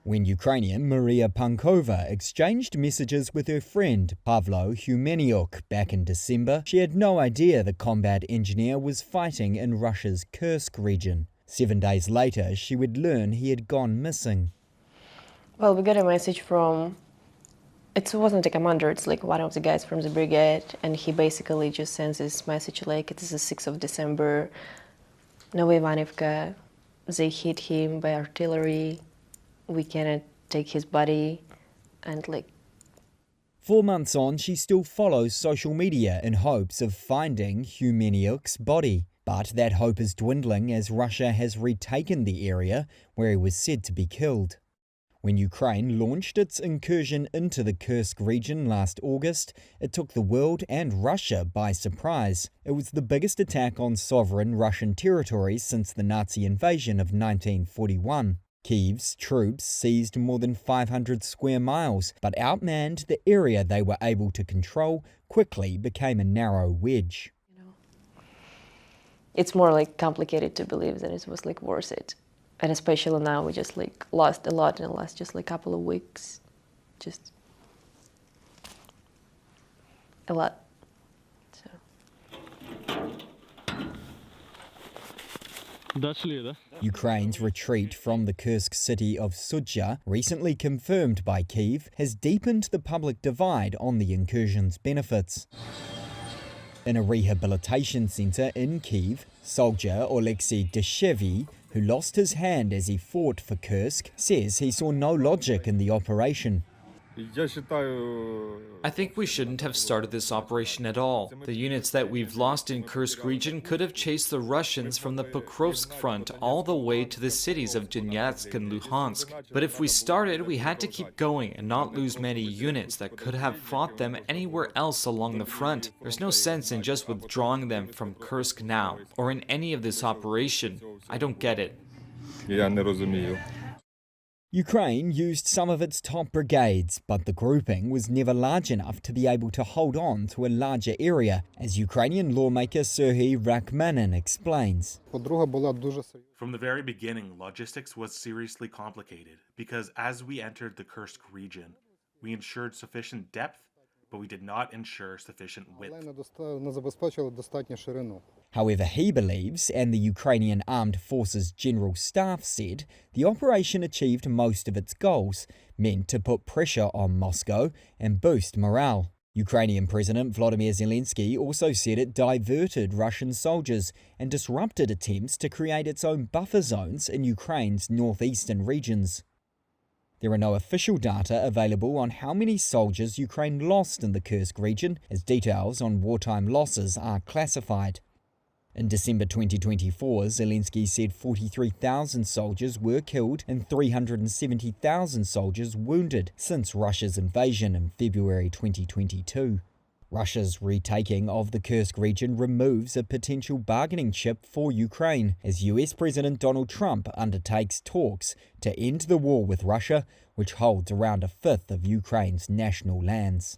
When Ukrainian Maria Pankova exchanged messages with her friend Pavlo Humeniuk back in December, she had no idea the combat engineer was fighting in Russia's Kursk region. 7 days later, she would learn he had gone missing. Well, we got a message from, it wasn't a commander, it's like one of the guys from the brigade, and he basically just sends this message like, it is the 6th of December, Novaya Ivanivka, they hit him by artillery, we cannot take his body, and like... 4 months on, she still follows social media in hopes of finding Humeniuk's body. But that hope is dwindling as Russia has retaken the area where he was said to be killed. When Ukraine launched its incursion into the Kursk region last August, it took the world and Russia by surprise. It was the biggest attack on sovereign Russian territory since the Nazi invasion of 1941. Kyiv's troops seized more than 500 square miles, but outmanned the area they were able to control quickly became a narrow wedge. It's more like complicated to believe that it was like worth it. And especially now we just like lost a lot in the last just like couple of weeks. Just a lot. Ukraine's retreat from the Kursk city of Sudzha, recently confirmed by Kyiv, has deepened the public divide on the incursion's benefits. In a rehabilitation centre in Kyiv, soldier Oleksiy Deshevy, who lost his hand as he fought for Kursk, says he saw no logic in the operation. I think we shouldn't have started this operation at all. The units that we've lost in Kursk region could have chased the Russians from the Pokrovsk front all the way to the cities of Donetsk and Luhansk. But if we started, we had to keep going and not lose many units that could have fought them anywhere else along the front. There's no sense in just withdrawing them from Kursk now, or in any of this operation. I don't get it. Ukraine used some of its top brigades, but the grouping was never large enough to be able to hold on to a larger area, as Ukrainian lawmaker Serhiy Rachmanin explains. From the very beginning, logistics was seriously complicated, because as we entered the Kursk region, we ensured sufficient depth, but we did not ensure sufficient width. However, he believes, and the Ukrainian Armed Forces General Staff said, the operation achieved most of its goals, meant to put pressure on Moscow and boost morale. Ukrainian President Volodymyr Zelensky also said it diverted Russian soldiers and disrupted attempts to create its own buffer zones in Ukraine's northeastern regions. There are no official data available on how many soldiers Ukraine lost in the Kursk region, as details on wartime losses are classified. In December 2024, Zelensky said 43,000 soldiers were killed and 370,000 soldiers wounded since Russia's invasion in February 2022. Russia's retaking of the Kursk region removes a potential bargaining chip for Ukraine as US President Donald Trump undertakes talks to end the war with Russia, which holds around a fifth of Ukraine's national lands.